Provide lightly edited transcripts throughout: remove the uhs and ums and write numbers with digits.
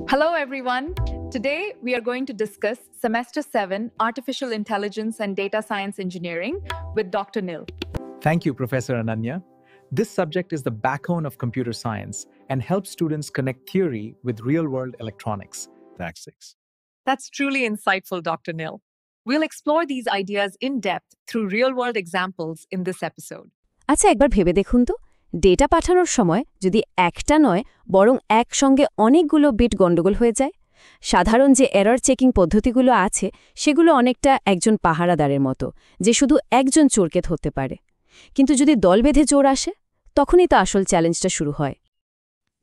Hello, everyone. Today, we are going to discuss Semester 7 Artificial Intelligence and Data Science Engineering with Dr. Nil. Thank you, Professor Ananya. This subject is the backbone of computer science and helps students connect theory with real-world electronics. Tactics. That's truly insightful, Dr. Nil. We'll explore these ideas in depth through real-world examples in this episode. আচ্ছা একবার ভেবে দেখুন তো data পাঠানোর সময় যদি একটা নয় বরং একসঙ্গে অনেকগুলো বিট গন্ডগোল হয়ে যায় সাধারণ যে এরর চেকিং পদ্ধতিগুলো আছে সেগুলো অনেকটা একজন পাহারাদারের মতো যে শুধু একজন চোরকে ধরতে পারে কিন্তু যদি দল বেঁধে চোর আসে তখনই তো আসল চ্যালেঞ্জটা শুরু হয়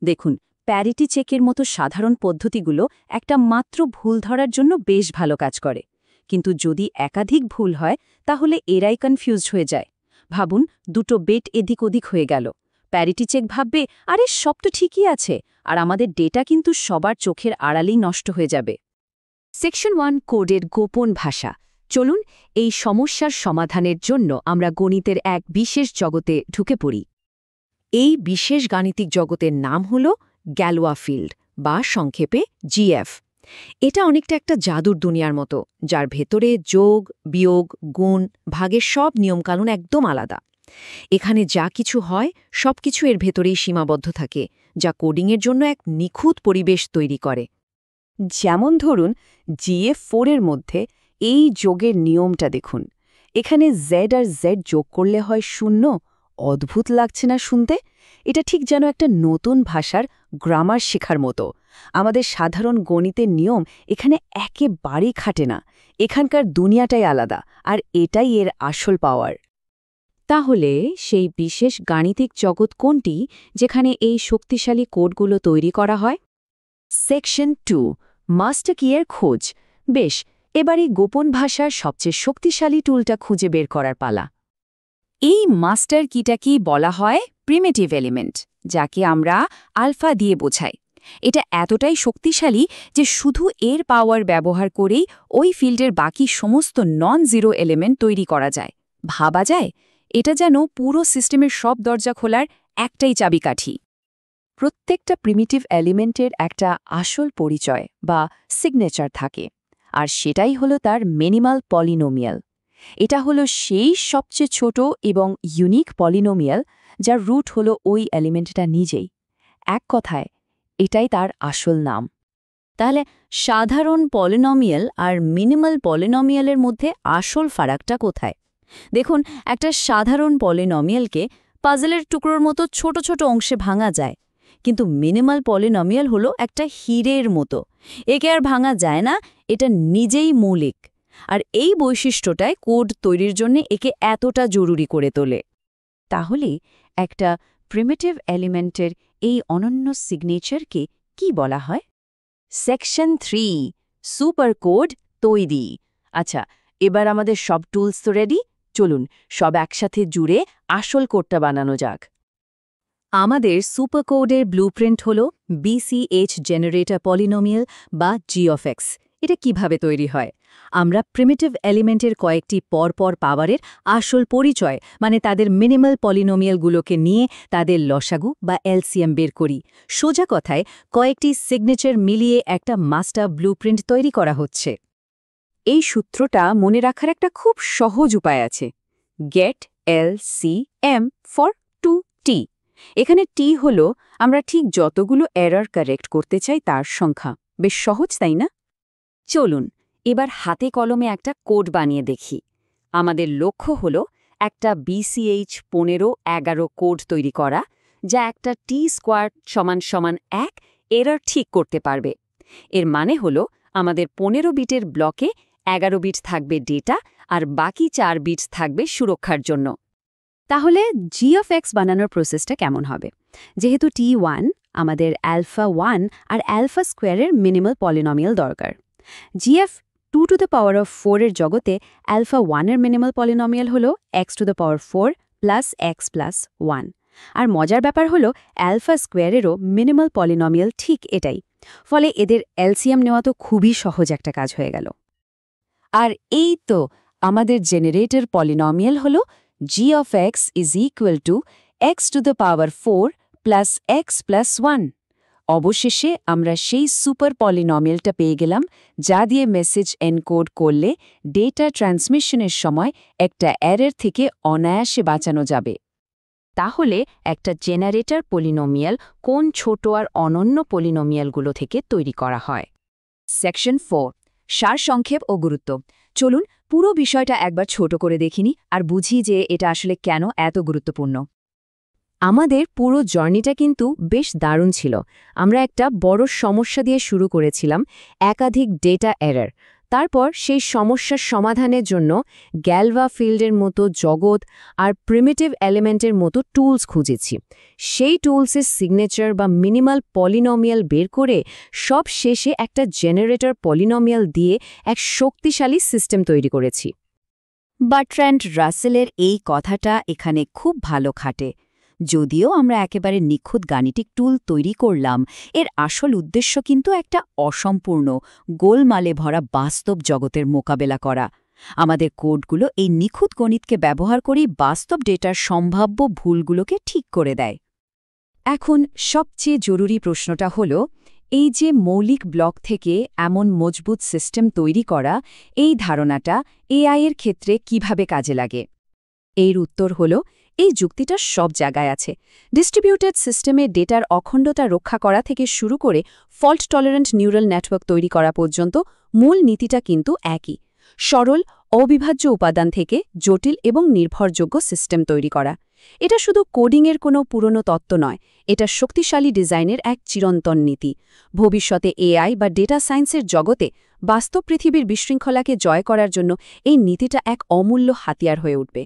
দেখুন প্যারিটি চেকের মতো সাধারণ পদ্ধতিগুলো একটা মাত্র ভুল ধরার জন্য বেশ ভালো কাজ করে কিন্তু যদি একাধিক ভুল হয় তাহলে এরাই কনফিউজড হয়ে যায় ভাবুন দুটো বেট এদিক ওদিক হয়ে গেল প্যারিটি চেক ভাববে আরে সব তো ঠিকই আছে আর আমাদের ডেটা কিন্তু সবার চোখের আড়ালেই নষ্ট হয়ে যাবে সেকশন 1 কোডের গোপন ভাষা চলুন এই সমস্যার সমাধানের জন্য আমরা গণিতের এক বিশেষ জগতে ঢুকে পড়ি এই বিশেষ গাণিতিক জগতের নাম হল গ্যালোয়া ফিল্ড বা সংক্ষেপে জিএফ এটা অনেকটা একটা জাদুর দুনিয়ার মতো যার ভেতরে যোগ বিয়োগ গুণ ভাগের সব নিয়মকানুন একদম আলাদা এখানে যা কিছু হয় সবকিছু এর ভেতরেই সীমাবদ্ধ থাকে যা কোডিংয়ের জন্য এক নিখুঁত পরিবেশ তৈরি করে যেমন ধরুন জিএফ4 এর মধ্যে এই যোগের নিয়মটা দেখুন এখানে জেড আর জেড যোগ করলে হয় 0 অদ্ভুত লাগছে না শুনতে এটা ঠিক যেন একটা নতুন ভাষার গ্রামার শেখার মতো আমাদের সাধারণ গণিতের নিয়ম এখানে একেবারেই খাটে না এখানকার দুনিয়াটাই আলাদা আর এটাই এর আসল পাওয়ার তাহলে সেই বিশেষ গাণিতিক জগৎ কোনটি যেখানে এই শক্তিশালী কোডগুলো তৈরি করা হয় সেকশন 2 মাস্টার কিয়ের খোঁজ বেশ এবারই গোপন ভাষার সবচেয়ে শক্তিশালী টুলটা খুঁজে বের করার পালা এই মাস্টার কিটাকেই বলা হয় প্রিমিটিভ এলিমেন্ট যাকে আমরা আলফা দিয়ে বোঝাই এটা এতটাই শক্তিশালী যে শুধু এর পাওয়ার ব্যবহার করেই ওই ফিল্ডের বাকি সমস্ত নন জিরো এলিমেন্ট তৈরি করা যায় ভাবা যায় এটা যেন পুরো সিস্টেমের সব দরজা খোলার একটাই চাবিকাঠি প্রত্যেকটা প্রিমিটিভ এলিমেন্টের একটা আসল পরিচয় বা সিগনেচার থাকে আর সেটাই হলো তার মিনিমাল পলিনোমিয়াল এটা হলো সেই সবচেয়ে ছোট এবং ইউনিক পলিনোমিয়াল যার রুট হলো ওই এলিমেন্টটা নিজেই এক কথায় এটাই তার আসল নাম তাহলে সাধারণ পলিনোমিয়াল আর মিনিমাল পলিনোমিয়ালের মধ্যে আসল ফারাকটা কোথায় দেখুন একটা সাধারণ পলিনোমিয়ালকে পাজলের টুকরোর মতো ছোট ছোট অংশে ভাঙা যায় কিন্তু মিনিমাল পলিনোমিয়াল হলো একটা হীরের মতো একে আর ভাঙা যায় না এটা নিজেই মৌলিক আর এই বৈশিষ্ট্যটাই কোড তৈরির জন্য একে এতটা জরুরি করে তোলে তাহলে একটা প্রিমিটিভ এলিমেন্টের এই অনন্য সিগনেচারকে কি বলা হয় সেকশন 3 সুপার কোড তৈরি আচ্ছা এবার আমাদের সব টুলস তো রেডি চলুন সব একসাথে জুড়ে আসল কোডটা বানানো যাক আমাদের সুপার কোডের ব্লুপ্রিন্ট হল BCH জেনারেটর পলিনোমিয়াল বা G(x) এটা কিভাবে তৈরি হয় আমরা প্রিমিটিভ এলিমেন্টের কয়েকটি পরপর পাওয়ারের আসল পরিচয় মানে তাদের মিনিমাল পলিনোমিয়ালগুলোকে নিয়ে তাদের লসাগু বা এলসিএম বের করি সোজা কথায় কয়েকটি সিগনেচার মিলিয়ে একটা মাস্টার ব্লুপ্রিন্ট তৈরি করা হচ্ছে এই সূত্রটা মনে রাখার একটা খুব সহজ উপায় আছে গেট LCM ফর 2T এখানে T হল আমরা ঠিক যতগুলো এরর কারেক্ট করতে চাই তার সংখ্যা বেশ সহজ তাই না চলুন এবার হাতে কলমে একটা কোড বানিয়ে দেখি আমাদের লক্ষ্য হল একটা BCH 1511 কোড তৈরি করা যা একটা T² = 1 এরর ঠিক করতে পারবে এর মানে হল আমাদের 15 বিটের ব্লকে 11 বিট থাকবে ডেটা আর বাকি 4 বিট থাকবে সুরক্ষার জন্য তাহলে G(x) বানানোর প্রসেসটা কেমন হবে যেহেতু T1 আমাদের alpha1 আর alpha স্কোয়ারের মিনিমাল পলিনোমিয়াল দরকার GF2⁴ এর জগতে alpha1 এর মিনিমাল পলিনোমিয়াল হল x⁴ প্লাস x প্লাস 1 আর মজার ব্যাপার হল alpha স্কোয়ারেরও মিনিমাল পলিনোমিয়াল ঠিক এটাই ফলে এদের এলসিএম নেওয়া তো খুবই সহজ একটা কাজ হয়ে গেল আর এই তো আমাদের জেনারেটর পলিনোমিয়াল হল G(x) = x⁴ plus x plus 1 অবশেষে আমরা সেই সুপার পলিনমিয়ালটা পেয়ে গেলাম, যা দিয়ে মেসেজ এনকোড করলে ডেটা ট্রান্সমিশনের সময় একটা এরর থেকে অনায়াসে বাঁচানো যাবে। তাহলে একটা জেনারেটর পলিনোমিয়াল কোন ছোট আর অনন্য পলিনোমিয়ালগুলো থেকে তৈরি করা হয়? সেকশন 4, সারসংক্ষেপ ও গুরুত্ব। চলুন পুরো বিষয়টা একবার ছোট করে দেখিনি আর বুঝি যে এটা আসলে কেন এত গুরুত্বপূর্ণ। আমাদের পুরো জার্নিটা কিন্তু বেশ দারুণ ছিল। আমরা একটা বড় সমস্যা দিয়ে শুরু করেছিলাম, একাধিক ডেটা এরর। তারপর সেই সমস্যার সমাধানের জন্য গ্যালভা ফিল্ডের মতো জগৎ আর প্রিমিটিভ এলিমেন্টের মতো টুলস খুঁজেছি। সেই টুলসের সিগনেচার বা মিনিমাল পলিনোমিয়াল বের করে সব শেষে একটা জেনারেটর পলিনোমিয়াল দিয়ে এক শক্তিশালী সিস্টেম তৈরি করেছি। বার্ট্রান্ড রাসেলের এই কথাটা এখানে খুব ভালো খাটে। যদিও আমরা একেবারে নিখুঁত গাণিতিক টুল তৈরি করলাম, এর আসল উদ্দেশ্য কিন্তু একটা অসম্পূর্ণ, গোলমালে ভরা বাস্তব জগতের মোকাবেলা করা। আমাদের কোডগুলো এই নিখুঁত গণিতকে ব্যবহার করেই বাস্তব ডেটার সম্ভাব্য ভুলগুলোকে ঠিক করে দেয়। এখন সবচেয়ে জরুরি প্রশ্নটা হল, এই যে মৌলিক ব্লক থেকে এমন মজবুত সিস্টেম তৈরি করা, এই ধারণাটা এআই এর ক্ষেত্রে কিভাবে কাজে লাগে? এর উত্তর হল, এই যুক্তিটা সব জায়গায় আছে। ডিস্ট্রিবিউটেড সিস্টেমে ডেটার অখণ্ডতা রক্ষা করা থেকে শুরু করে ফল্ট টলারেন্ট নিউরাল নেটওয়ার্ক তৈরি করা পর্যন্ত মূল নীতিটা কিন্তু একই। সরল, অবিভাজ্য উপাদান থেকে জটিল এবং নির্ভরযোগ্য সিস্টেম তৈরি করা। এটা শুধু কোডিংয়ের কোনো পুরনো তত্ত্ব নয়, এটা শক্তিশালী ডিজাইনের এক চিরন্তন নীতি। ভবিষ্যতে এআই বা ডেটা সায়েন্সের জগতে বাস্তব পৃথিবীর বিশৃঙ্খলাকে জয় করার জন্য এই নীতিটা এক অমূল্য হাতিয়ার হয়ে উঠবে।